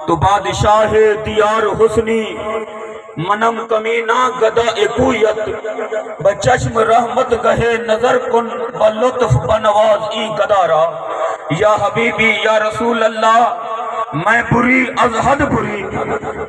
تو بادشاہ دیار حسنی منم کمینہ گدا اکویت بچشم رحمت گہے نظر کن بلطف بنواز ای گدارا یا حبیبی یا رسول اللہ میں بری از حد بری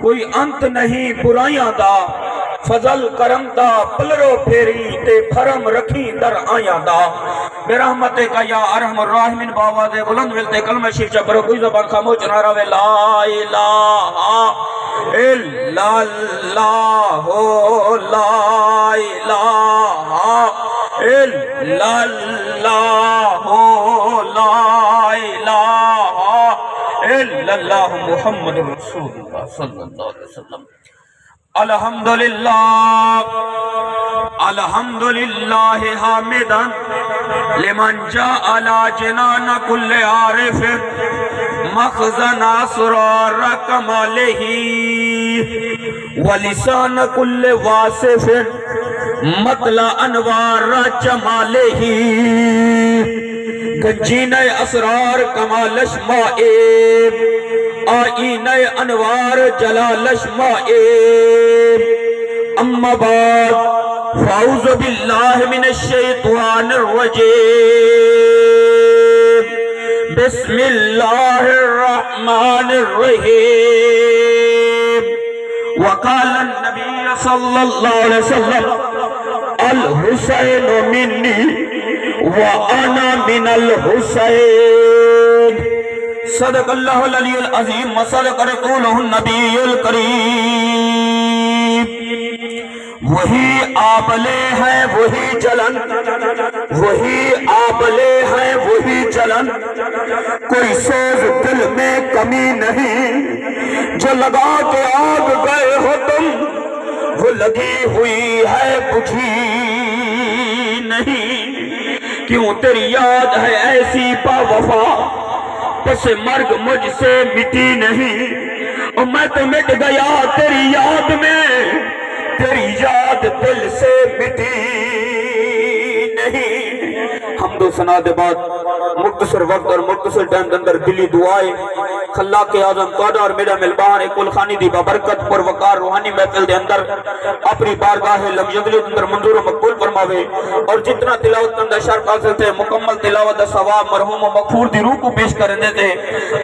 کوئی انت نہیں برائیاں دا فضل کرم دا پلرو پھیری تے پھرم رکھی در آیاں دا برحمت کا یا ارحم الراحمین باواز بلند ولتے کلمہ شریف چبرو کوئی زبان خاموش نہ رہے لا الہ الا اللہ لا الہ الا اللہ لا الہ الا اللہ محمد رسول اللہ صلی اللہ علیہ وسلم الحمدللہ حامدن لمن جعل جنان کل عارف مخزن اسرار کمالہ ولسان کل واصف مطلع انوار جمالہ گنجین اسرار کمالش مائب آئین انوار جلالش مائب اما بعد فاعوذ باللہ من الشیطان الرجیم بسم اللہ الرحمن الرحیم وقال النبی صلی اللہ علیہ وسلم الحسین منی وَأَنَا مِنَ الْحُسَيْنِ صدق اللہ العلی العظیم وصدق رسولہ النبی الکریم وہی آبلے ہیں وہی جلن وہی آبلے ہیں وہی جلن کوئی سوز دل میں کمی نہیں جو لگا کے آگ گئے ہو تم وہ لگی ہوئی ہے بجھی نہیں کیوں تیری یاد ہے ایسی با وفا پس مرگ مجھ سے مٹی نہیں اور میں تو مٹ گیا تیری یاد میں تیری یاد دل سے مٹی نہیں حمد و ثنا دے بعد مختصر وقت اور مختصر ٹائم اندر دلی دعائیں خلاق اعظم توڑا اور میرا ملبان کل خانی دی بابرکت پر وقار روحانی محفل دے اندر اپنی بارگاہ لمجدلی اندر منظور و مقبول فرماوے اور جتنا تلاوت کندہ شرک حاصل تھے مکمل تلاوت ثواب مرحوم و مغفور دی روح کو پیش کرنے تھے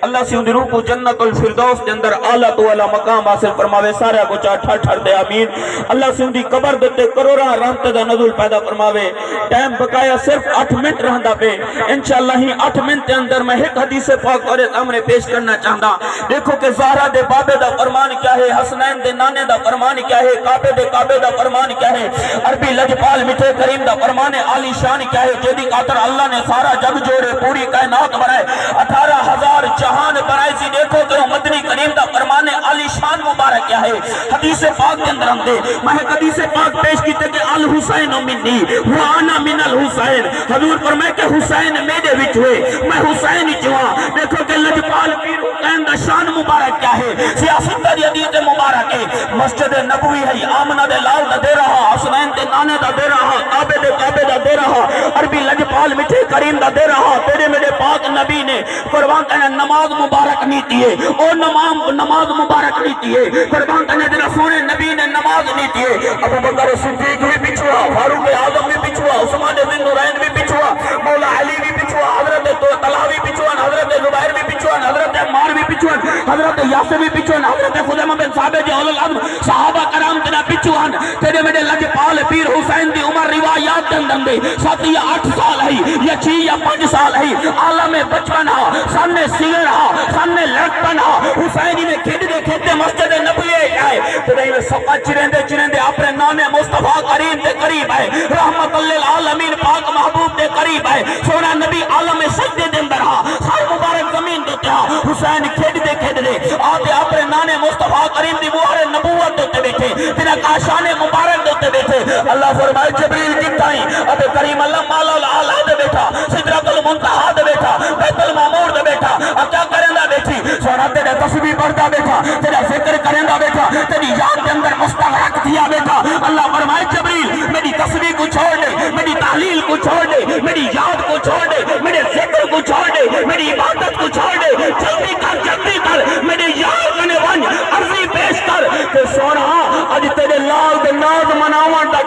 اللہ سے ان دی روح کو جنت الفردوس دے اندر اعلیٰ تو اعلیٰ مقام حاصل فرماوے سارے کو چاہ ٹھر ٹھر دے آمین اللہ سے ان دی قبر دیتے کروڑا رحمت دا نزول پیدا فرماوے ٹائم بقایا صرف 8 منٹ رہندا پہ انشاءاللہ ہی 8 منٹ کے اندر میں ایک حدیث پاک اور سامنے پیش کرنا چاہتا دیکھو کہ زہرا دے بابے دا فرمان کیا ہے حسنین دے نانے دا فرمان کیا ہے کعبے دا فرمان کیا ہے عربی لجپال میٹھے کریم دا فرمان عالی شان کیا ہے جیدی خاطر اللہ نے سارا جگ جوڑے پوری کائنات بنائے 18,000 جہان بنائے سی دیکھو کہ مدنی کریم دا فرمان عالی شان مبارک کیا ہے حدیث پاک کے اندر ہم دے میں حدیث پاک پیش کیتے کہ الحسین منی وانا من الحسین حضور فرمائے کہ حسین میرے وچ ہوئے میں حسین چواں دیکھو کہ لجپال پیر حسین دا شان مبارک کیا ہے سیاست دا حدیث مبارک ہے مسجد نبوی ہے آمنہ دے لال دا دے رہا حسنین دے نانے دا دے رہا کعبے دا دے رہا عربی لجپال میٹھے کریم دا دے رہا تیرے میرے پاک نبی نے قربان کہنے نماز مبارک نیتی ہے اور نماز مبارک نیتی ہے قربان کہنے دینا سونے نبی نے نماز نیتی ہے ابو بکر صدیق بھی پچھوا فاروق اعظم بھی پچھوا عثمان بن نورین بھی پچھوا مولا علی بھی پچھوا حضرت طلحہ بھی پچھوا حضرت زبیر بھی پچھوا حضرت عمار بھی پچھوا حضرت یاسر بھی پچھوا حضرت خزیمہ بن ثابت اولو العزم صحابہ کرام تیرا پچھوا تیرے میرے لجپال پیر حسین دی عمر روایات کے اندر دے 7 یا 8 سال ہے یا 6 یا 5 سال ہے عالم بچپن ہا سامنے سیر ہا سامنے لڑکپن ہا حسینی میں کھیتے مسجد نبوی آئے تیرے میں سقا چرندے اپنے نانے مصطفیٰ کریم دے قریب ہے رحمت للعالمین پاک محبوب دے قریب ہے سونا نبی عالم سجدے دے اندر ہا سار مبارک زمین دیتے ہا حسین کھیڑ دے آتے اپنے نانے مصطفیٰ کریم دی بوہر نبوت دیتے بیٹھے تیرا کاشان مبارک دیتے بیٹھے اللہ فرمائے جبریل جتائیں اب کریم اللہ مالا العالی دے بیٹھا سدرت المنتہا دے بیٹھا بیت المعمور دے بیٹھا اب کیا کریں دا بیٹھی سونا تیرے تسبیح پڑھتا بیٹھا تیرا ذکر کریں دا بیٹھا تیری یاد کے اندر مستغرق دیا بیٹھا اللہ فرمائے جبریل میری تسبیح کو چھوڑ دے میری تحلیل کو چھوڑ دے میری یاد کو چھوڑ دے میرے ذکر کو چھوڑ دے میری عبادت کو چھوڑ دے جلدی کر میری یاد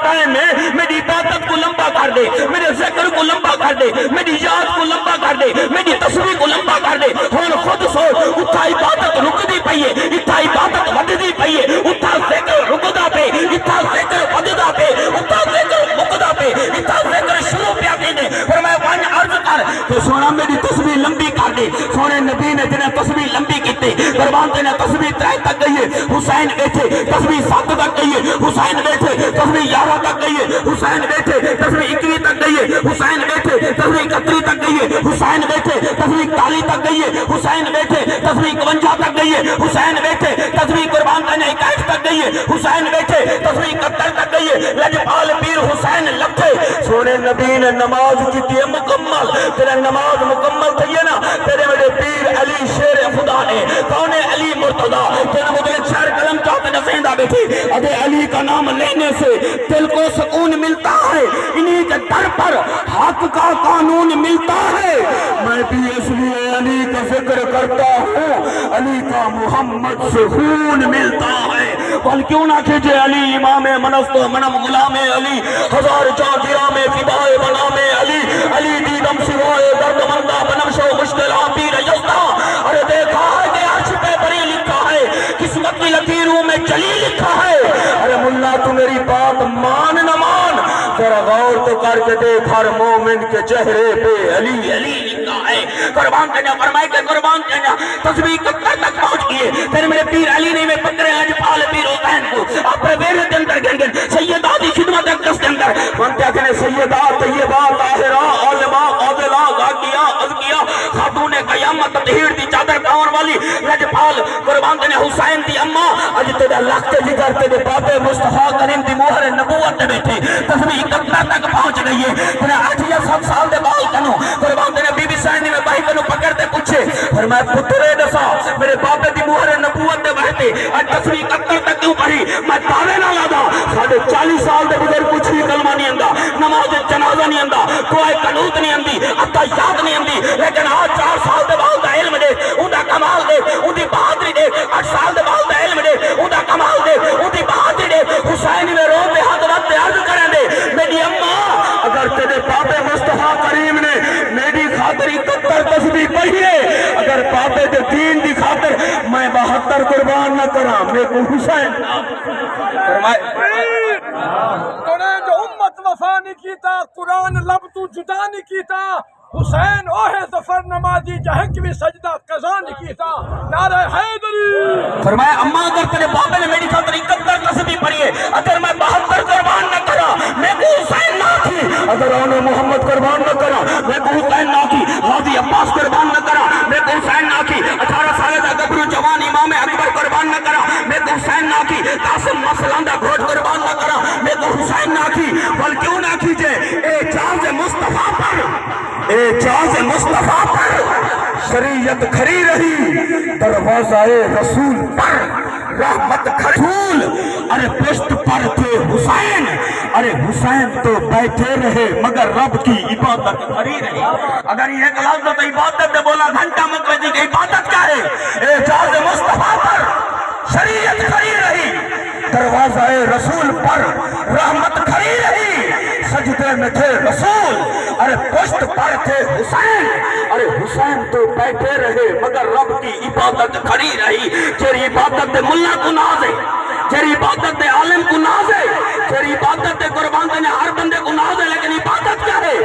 ٹائم ہے میری عبادت کو لمبا کر دے، میرے ذکر کو لمبا کر دے، میری یاد کو لمبا کر دے، میری تسبیح کو لمبا کر دے۔ ہن خود سوچ، اتھا عبادت رکدی پئی ہے، اتھا عبادت وددی پئی ہے، اتھا ذکر رکدا پے، اتھا ذکر وددا پے، اتھا ذکر مکدا پے، اتھا ذکر شروع پیا تھیندے۔ فرمایا ون عرض کر کہ سونا میری تسبیح لمبی کر دے۔ سونے نبی نے جنہیں تسبیح لمبی کیتے، قربان دینا تسبیح 3 تک گئی ہے، حسین بیٹھے تسبیح 7 تک گئی ہے، حسین بیٹھے تسبیح 11 تک گئی ہے، حسین بیٹھے تسبیح 21 تک گئی ہے، حسین بیٹھے تسبیح 31 تک گئی ہے، حسین بیٹھے تسبیح 41 تک گئی ہے، حسین بیٹھے تسبیح 52 تک گئی ہے، حسین بیٹھے تسبیح قربان دینا 21 تک گئی ہے، حسین بیٹھے تسبیح 71 تک گئی ہے۔ لجپال پیر حسین لکھے سونے نبی نے نماز کی ہے مکمل، تیرے نماز مکمل تھی ہے نا، تیرے میرے پیر علی شیر خدا نے کون ہے علی مرتضی تیرے مجھے شہر قلم چاہتے نسیندہ بیٹھی ادھے علی کا نام لینے سے دل کو سکون ملتا ہے، انہی کے در پر حق کا قانون ملتا ہے۔ میں بھی اس لیے علی کا ذکر کرتا ہوں، علی کا محمد سے خون ملتا ہے۔ بل کیوں نہ کھیجے علی امام منست و منم غلام علی، ہزار جاگیرہ میں فدائے بنام علی، علی دیدم سوائے درد مندہ بنم شو مشکل پیر یزدہ۔ ارے دیکھا ہے کہ عرش پہ بری لکھا ہے، قسمت کی لکیروں میں جلی لکھا ہے۔ ارے ملا تو میری بات مان نہ مان، ذرا غور تو کر کے دیکھ ہر مومن کے چہرے پہ علی علی لکھا ہے۔ قربان کرنا فرمائے کہ قربان کرنا تسبیح 71 تک پہنچ گئے، پھر میرے پیر علی نے میں پکڑے لجپال پیر حسین کو اپنے بیرے کے اندر گن گن سیدہ دی خدمت اقدس کے اندر منتیا کہنے سیدہ طیبہ طاہرہ عالمہ عادلہ غاکیہ ازکیہ خاتون قیامت تطہیر دی چادر پاون والی لجپال قربان دینے حسین دی اماں اج تیرا لخت جگر تیرے بابے مصطفیٰ کریم دی مہر نبوت بیٹھے تسبیح 71 تک پہنچ گئی ہے۔ تیرے 8 یا 7 سال دے بال کنو قربان دینے بی بی سائنی میں بھائی کنو پکڑ دے پوچھے فرمایا پترے دسا میرے بابے دی مہر نبوت دے بہتے اج تسبیح 71 تک کیوں پڑھی؟ میں دعوے نہ لادا 40 سال دے بغیر کچھ بھی کلمہ نہیں آندا، نماز جنازہ نہیں آندا، دعائے قنوت نہیں آندی، عطیات نہیں آندی، لیکن آج 4 سال دے بال دا علم دے اوندا کمال دے اودی بہادری دے 8 سال دے بال دا علم دے اوندا کمال دے اودی بہادری دے حسین میں رو پہ ہاتھ رکھ کے عرض کریں دے میری اماں اگر تیرے بابے مصطفیٰ کریم نے میری خاطر 71 تسبیح پڑھی ہے، اگر بابے دے دین دی خاطر میں 72 قربان نہ کراں میں کو حسین فرمائے تو نے جو امت وفا نہیں کیتا قرآن لب تو جدا نہیں کیتا حسین اوہ ظفر نمازی جہنگ بھی سجدہ قضا نہیں کیتا نعرہ حیدری فرمایا اماں اگر تیرے بابے نے میری خاطر 71 تسبیح پڑھی ہے، اگر میں 72 قربان نہ کرا میں کو حسین نہ کی، اگر انہوں محمد قربان نہ کرا میں کو حسین نہ کی، غازی عباس قربان نہ کرا میں کو حسین نہ کی، 18 سالہ دا گبرو جوان امام اکبر قربان نہ کرا میں کو حسین نہ کی، قاسم مسلندہ گھوٹ قربان نہ کرا میں کو حسین نہ کی۔ بل کیوں نہ کیجئے اعجاز مصطفیٰ پر، اعجاز مصطفیٰ پر شریعت کھڑی رہی، دروازہ رسول پر رحمت کھڑی، ارے پشت پر تھے حسین، ارے حسین تو بیٹھے رہے مگر رب کی عبادت کھڑی رہی۔ اگر یہ ایک لفظ تو عبادت نے بولا گھنٹہ مقصدی کی عبادت کیا ہے؟ اعجاز مصطفیٰ پر شریعت کھڑی رہی، دروازہ رسول پر رحمت کھڑی رہی، سجدے میں تھے رسول، ارے پشت پر تھے حسین، ارے حسین تو بیٹھے رہے مگر رب کی عبادت کھڑی رہی۔ تیری عبادت دے ملا کو ناز ہے، تیری عبادت دے عالم کو ناز ہے، تیری عبادت دے قربان دینے ہر بندے کو ناز ہے، لیکن عبادت کیا ہے؟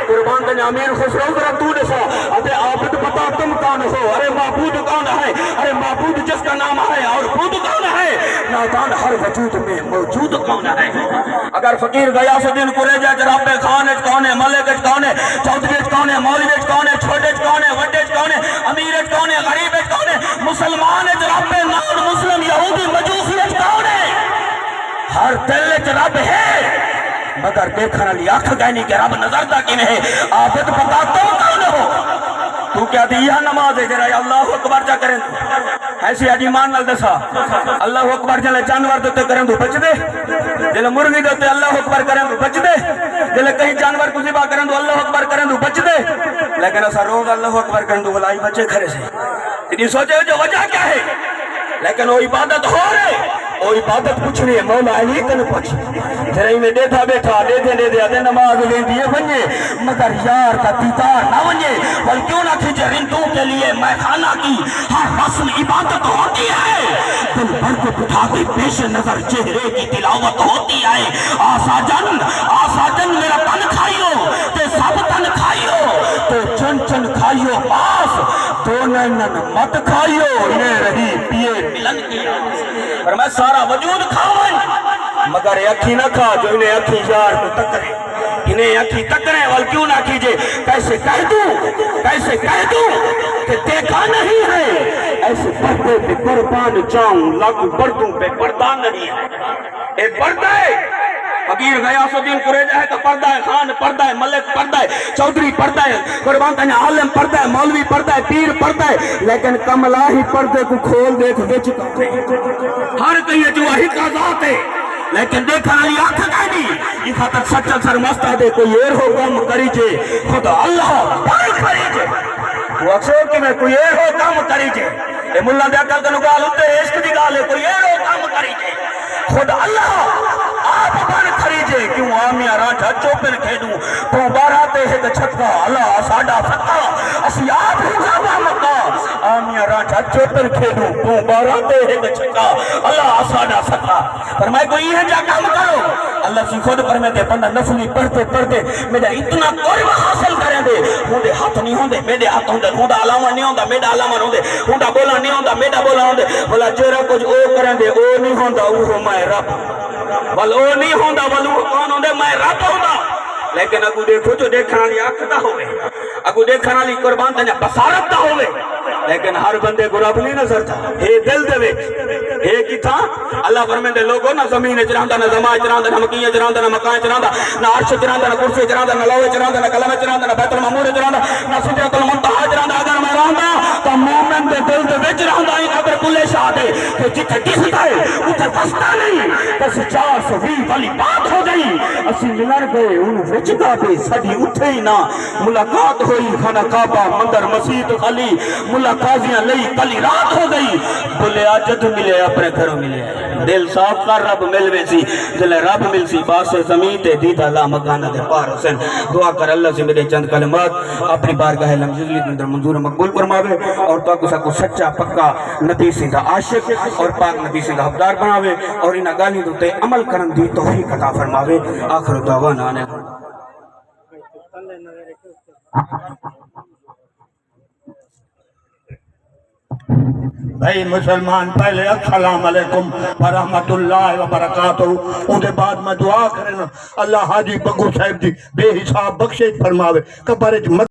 قربان دینے امیر خسرو ذرا تو نے سا ارے عابد بتا تم کون ہو، ارے معبود کون ہے، ارے معبود جس کا نام ہے اور خود کون ہے، نادان ہر وجود میں موجود کون ہے۔ اگر فقیر غیاث الدین قریشی جناب خان کون ہے، ملک کون ہے، چودھری کون ہے، مولوی کون ہے، چھوٹے کون ہے، وڈے کون ہے، امیر کون ہے، غریب کون ہے، مسلمان جناب نان مسلم یہودی مجوسی کون ہے؟ ہر دل وچ رب ہے مگر دیکھنے والی اکھ گہنی کہ رب نظر کی نہیں۔ عابد بتا تم کون ہو؟ تو کیا دیا نماز ہے جرا اللہ اکبر جا کریں ایسی آج ایمان نال دسا اللہ اکبر جلے جانور دیتے کریں تو بچ دے، جلے مرغی دیتے اللہ اکبر کریں تو بچ دے، جلے کہیں جانور کو ذبح کریں تو اللہ اکبر کریں تو بچ دے، لیکن ایسا روز اللہ اکبر کریں تو بلائی بچے کھڑے سے۔ اتنی سوچے جو وجہ کیا ہے؟ لیکن وہ عبادت ہو رہے وہ عبادت پوچھنی ہے مولا علی کن پوچھ جرہی میں دیتا بیٹھا دے دے نماز لیں دیے بنجے مگر یار کا دیدار نہ بنجے بل کیوں نہ کھیجے رندوں کے لیے میں خانہ کی ہر رسم عبادت ہوتی ہے دل بھر کو بٹھا کے پیش نظر چہرے کی تلاوت ہوتی ہے آسا جن میرا تن کھائیو تے سب تن کھائیو تو چن کھائیو پاس تو نینن مت کھائیو انہیں رہی پیے ملن کی پر میں سارا وجود کھاؤں مگر اکھی نہ کھا جو انہیں اکھی یار کو تکرے انہیں اکھی تکرے وال کیوں نہ کیجے کیسے کہہ دوں کہ دیکھا نہیں ہے ایسے پردے پہ قربان جاؤں لاکھوں پردوں پہ پردہ نہیں ہے ایک پردہ ہے فقیر غیاث الدین قریجہ ہے کا پردہ ہے خان پردہ ہے ملک پردہ ہے چودھری پردہ ہے قربان کا عالم پردہ ہے مولوی پردہ ہے پیر پردہ ہے لیکن کملا ہی پردے کو کھول دیکھ بیچ ہر کہیں جو وہی کا ذات ہے لیکن دیکھا علی آنکھ کہنی یہ خاطر سچا سرمستہ دے کوئی ایر ہو کام کریجے خدا اللہ پائی کریجے وہ اکثر کہ میں کوئی ایر ہو کام کریجے اے ملا دیا کر کنو گال ہوتے عشق دی گال ہے کوئی ایر ہو کام کریجے خدا اللہ آپ بن کریجے کیوں آمیاں رانٹھا چوپن کھیڈوں تو باراتے ہے کہ چھکا اللہ ساڑا سکا اسی آپ ہی جانا مکا آمیاں رانٹھا چوپن کھیڈوں تو باراتے ہے کہ چھکا اللہ ساڑا سکا فرمائے کوئی ہے جا کام کرو اللہ سی خود فرمائے بندہ نفلی پڑھتے میرا اتنا قرب حاصل کریں دے ہوندے ہاتھ نہیں ہوندے میرے ہاتھ ہوندے ہوندا علامہ نہیں ہوندا میرا علامہ ہوندے ہوندا بولا نہیں ہوندا میرا بولا ہوندے بولا جیرا کچھ او کریں دے او نہیں ہوندا وہ میں رب بل او نہیں ہوندا بل وہ کون ہوندے میں رب ہوندا لیکن اگو دیکھو جو دیکھنا لی آنکھ نہ ہوئے اگو دیکھنا لی قربان تنیا بسارت نہ ہوئے لیکن ہر بندے کو رب نہیں نظر تھا اے دل دے ویچ اے کی تھا اللہ فرمین دے لوگوں نہ زمین چراندہ نہ زمائے چراندہ نہ مکین چراندہ نہ مکان چراندہ نہ عرش چراندہ نہ کرسی چراندہ نہ لوہ چراندہ نہ کلمہ چراندہ نہ بیت المعمور چراندہ نہ سدرۃ المنتہا چراندہ اگر میں رہندا تو مومن دے دل دے وچ رہندا ہی اگر بلے شاہ دے کہ جتھے دسدا ہے اتھے دسدا نہیں بس 420 والی بات ہو گئی اسی ملن گئے ان وچ دا پہ سڈی اٹھے ہی نہ ملاقات ہوئی خانہ کعبہ مندر مسجد خالی ملاقاتیاں لئی کلی رات ہو گئی بولے جد ملے اپنے گھروں ملے دل صاف کر رب ملوے سی جلے رب مل سی باس زمین تے دیدہ لا مکانہ دے پار حسین دعا کر اللہ سے میرے چند کلمات اپنی بارگاہ لمجزلی اندر منظور مقبول فرماوے اور تو کو سچا پکا نبی سندہ عاشق اور پاک نبی سندہ حفدار بناوے اور انہا گالی دوتے عمل کرن دی توفیق عطا فرماوے آخر دعوانا آنے بھائی مسلمان پہلے السلام علیکم ورحمت اللہ وبرکاتہ ان کے بعد میں دعا کرنا اللہ حاجی بگو صاحب دی بے حساب بخشش فرماوے قبر